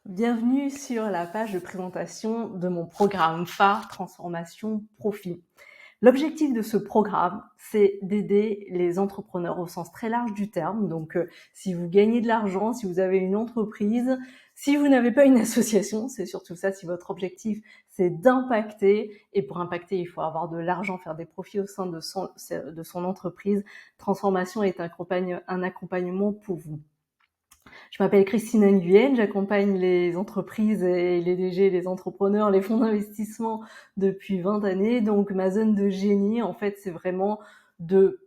Bienvenue sur la page de présentation de mon programme phare Transformation Profit. L'objectif de ce programme, c'est d'aider les entrepreneurs au sens très large du terme. Donc, si vous gagnez de l'argent, si vous avez une entreprise, si vous n'avez pas une association, c'est surtout ça, si votre objectif, c'est d'impacter. Et pour impacter, il faut avoir de l'argent, faire des profits au sein de son entreprise. Transformation est un accompagnement pour vous. Je m'appelle Christine Nguyen, j'accompagne les entreprises et les DG, les entrepreneurs, les fonds d'investissement depuis 20 années. Donc ma zone de génie, en fait, c'est vraiment de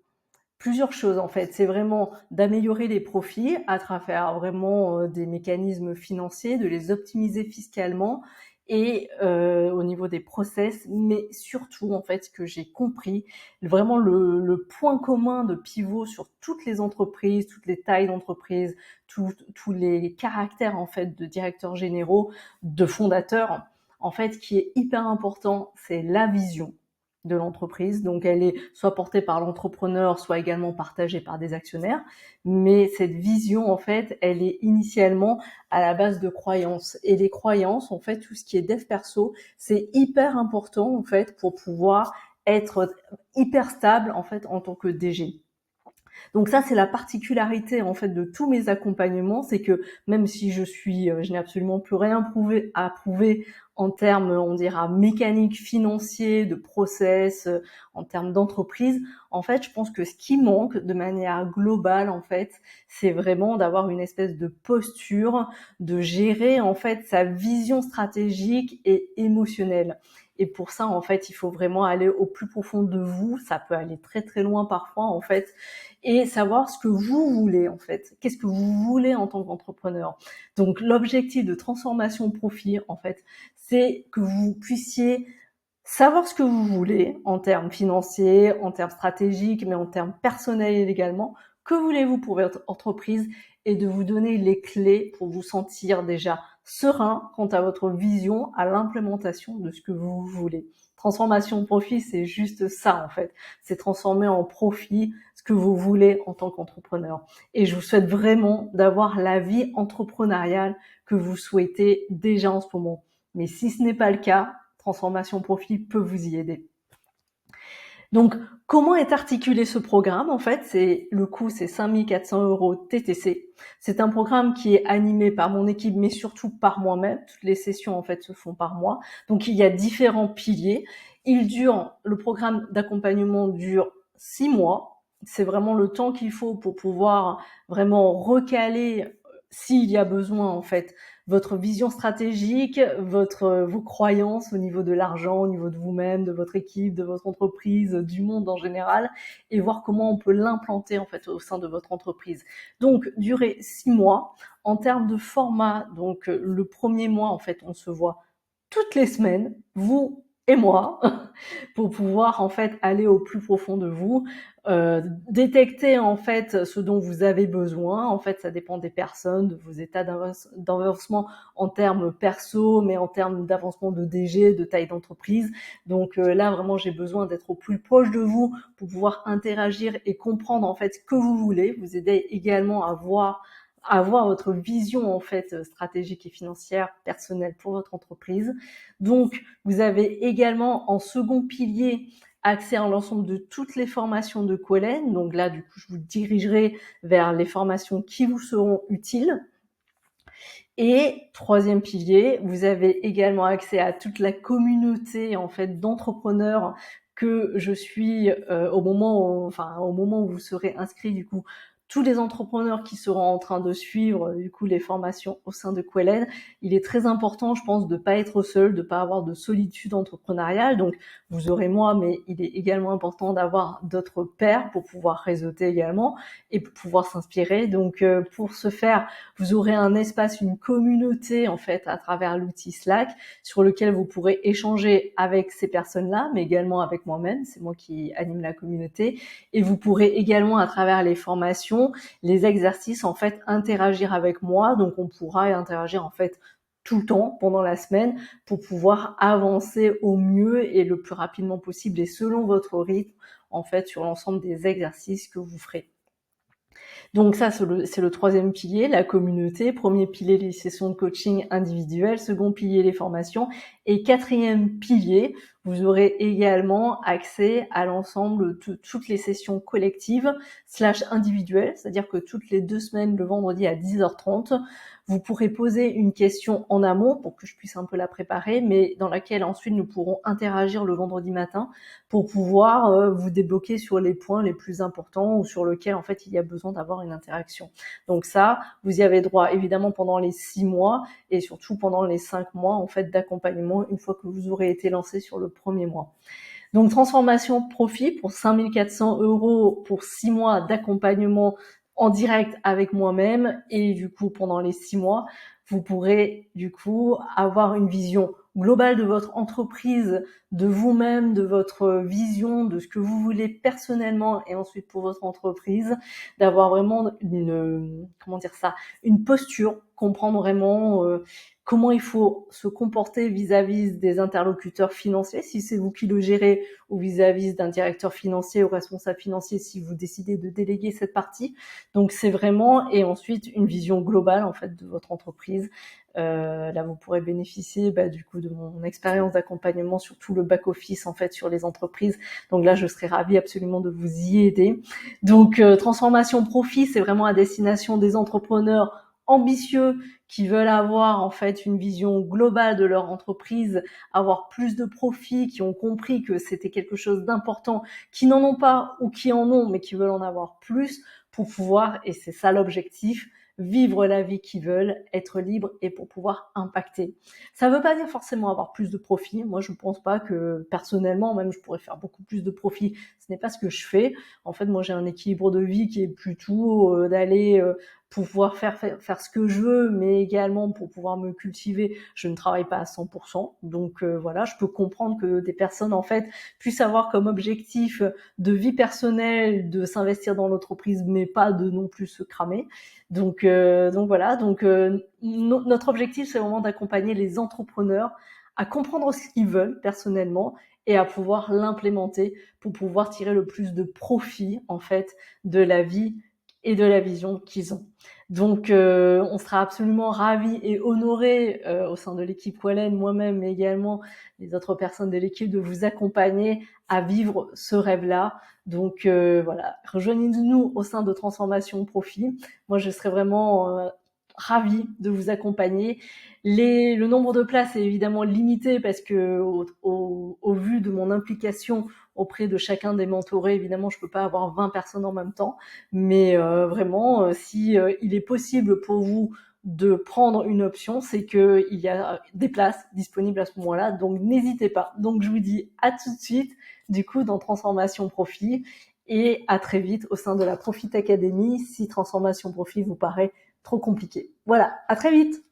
plusieurs choses en fait, c'est vraiment d'améliorer les profits à travers vraiment des mécanismes financiers, de les optimiser fiscalement et au niveau des process, mais surtout en fait ce que j'ai compris, vraiment le point commun de pivot sur toutes les entreprises, toutes les tailles d'entreprises, tous les caractères en fait de directeurs généraux, de fondateurs, en fait, qui est hyper important, c'est la vision de l'entreprise. Donc, elle est soit portée par l'entrepreneur, soit également partagée par des actionnaires. Mais cette vision, en fait, elle est initialement à la base de croyances. Et les croyances, en fait, tout ce qui est dev perso, c'est hyper important, en fait, pour pouvoir être hyper stable, en fait, en tant que DG. Donc ça, c'est la particularité en fait de tous mes accompagnements, c'est que même si je n'ai absolument plus rien à prouver en termes, on dira mécaniques, financiers, de process, en termes d'entreprise, en fait, je pense que ce qui manque de manière globale, en fait, c'est vraiment d'avoir une espèce de posture, de gérer en fait sa vision stratégique et émotionnelle. Et pour ça, en fait, il faut vraiment aller au plus profond de vous. Ça peut aller très très loin parfois, en fait, et savoir ce que vous voulez en fait. Qu'est-ce que vous voulez en tant qu'entrepreneur? Donc l'objectif de transformation profit en fait, c'est que vous puissiez savoir ce que vous voulez en termes financiers, en termes stratégiques, mais en termes personnels également. Que voulez-vous pour votre entreprise et de vous donner les clés pour vous sentir déjà serein quant à votre vision, à l'implémentation de ce que vous voulez. Transformation profit, c'est juste ça en fait. C'est transformer en profit ce que vous voulez en tant qu'entrepreneur. Et je vous souhaite vraiment d'avoir la vie entrepreneuriale que vous souhaitez déjà en ce moment. Mais si ce n'est pas le cas, Transformation Profit peut vous y aider. Donc, comment est articulé ce programme? En fait, le coût, c'est 5 400 € TTC. C'est un programme qui est animé par mon équipe, mais surtout par moi-même. Toutes les sessions, en fait, se font par moi. Donc, il y a différents piliers. Le programme d'accompagnement dure 6 mois. C'est vraiment le temps qu'il faut pour pouvoir vraiment recaler, s'il y a besoin, en fait, votre vision stratégique, vos croyances au niveau de l'argent, au niveau de vous-même, de votre équipe, de votre entreprise, du monde en général, et voir comment on peut l'implanter en fait au sein de votre entreprise. Donc, durer 6 mois. En termes de format, donc le premier mois, en fait, on se voit toutes les semaines, vous et moi, pour pouvoir en fait aller au plus profond de vous, détecter en fait ce dont vous avez besoin. En fait, ça dépend des personnes, de vos états d'avancement en termes perso, mais en termes d'avancement de DG, de taille d'entreprise. Donc là, vraiment, j'ai besoin d'être au plus proche de vous pour pouvoir interagir et comprendre en fait ce que vous voulez. Vous aider également à avoir votre vision en fait stratégique et financière personnelle pour votre entreprise. Donc, vous avez également en second pilier accès à l'ensemble de toutes les formations de Quellen. Donc là, du coup, je vous dirigerai vers les formations qui vous seront utiles. Et troisième pilier, vous avez également accès à toute la communauté en fait d'entrepreneurs que je suis au moment où vous serez inscrit du coup. Tous les entrepreneurs qui seront en train de suivre du coup les formations au sein de Quellen, il est très important, je pense, de pas être seul, de pas avoir de solitude entrepreneuriale. Donc, vous aurez moi, mais il est également important d'avoir d'autres pairs pour pouvoir réseauter également et pour pouvoir s'inspirer. Donc, pour ce faire, vous aurez un espace, une communauté en fait à travers l'outil Slack sur lequel vous pourrez échanger avec ces personnes-là, mais également avec moi-même. C'est moi qui anime la communauté. Et vous pourrez également à travers les formations, les exercices en fait interagir avec moi. Donc on pourra interagir en fait tout le temps pendant la semaine pour pouvoir avancer au mieux et le plus rapidement possible et selon votre rythme en fait sur l'ensemble des exercices que vous ferez. Donc ça, c'est le troisième pilier, la communauté. Premier pilier, les sessions de coaching individuelles. Second pilier, les formations. Et quatrième pilier, vous aurez également accès à l'ensemble de toutes les sessions collectives / individuelles, c'est-à-dire que toutes les 2 semaines, le vendredi à 10h30, vous pourrez poser une question en amont pour que je puisse un peu la préparer, mais dans laquelle ensuite nous pourrons interagir le vendredi matin pour pouvoir vous débloquer sur les points les plus importants ou sur lesquels en fait il y a besoin d'avoir une interaction. Donc ça, vous y avez droit évidemment pendant les 6 mois et surtout pendant les 5 mois en fait d'accompagnement une fois que vous aurez été lancé sur le premier mois. Donc transformation profit pour 5 400 € pour 6 mois d'accompagnement en direct avec moi-même, et du coup pendant les 6 mois, vous pourrez du coup avoir une vision globale de votre entreprise, de vous-même, de votre vision, de ce que vous voulez personnellement et ensuite pour votre entreprise, d'avoir vraiment une posture, comprendre vraiment comment il faut se comporter vis-à-vis des interlocuteurs financiers, si c'est vous qui le gérez, ou vis-à-vis d'un directeur financier ou responsable financier si vous décidez de déléguer cette partie. Donc c'est vraiment, et ensuite une vision globale en fait de votre entreprise. Là vous pourrez bénéficier du coup de mon expérience d'accompagnement sur tout le back office en fait sur les entreprises. Donc là je serais ravie absolument de vous y aider. Donc transformation profit, c'est vraiment à destination des entrepreneurs ambitieux qui veulent avoir en fait une vision globale de leur entreprise, avoir plus de profits, qui ont compris que c'était quelque chose d'important, qui n'en ont pas ou qui en ont mais qui veulent en avoir plus pour pouvoir, et c'est ça l'objectif, vivre la vie qu'ils veulent, être libre et pour pouvoir impacter. Ça veut pas dire forcément avoir plus de profits. Moi, je pense pas que personnellement, même je pourrais faire beaucoup plus de profits. Ce n'est pas ce que je fais. En fait, moi, j'ai un équilibre de vie qui est plutôt d'aller pouvoir faire ce que je veux, mais également pour pouvoir me cultiver, je ne travaille pas à 100%. Donc voilà, je peux comprendre que des personnes en fait puissent avoir comme objectif de vie personnelle de s'investir dans l'entreprise, mais pas de non plus se cramer. Donc voilà, notre objectif c'est vraiment d'accompagner les entrepreneurs à comprendre ce qu'ils veulent personnellement et à pouvoir l'implémenter pour pouvoir tirer le plus de profit en fait de la vie et de la vision qu'ils ont. Donc on sera absolument ravis et honorés au sein de l'équipe Wallen, moi-même mais également les autres personnes de l'équipe, de vous accompagner à vivre ce rêve-là. Donc voilà, rejoignez-nous au sein de Transformation Profit. Moi je serais vraiment ravie de vous accompagner. Le nombre de places est évidemment limité parce que au vu de mon implication auprès de chacun des mentorés, évidemment, je peux pas avoir 20 personnes en même temps, mais vraiment, si il est possible pour vous de prendre une option, c'est que il y a des places disponibles à ce moment-là, donc n'hésitez pas. Donc je vous dis à tout de suite, du coup, dans Transformation Profit, et à très vite au sein de la Profit Academy, si Transformation Profit vous paraît trop compliqué. Voilà, à très vite!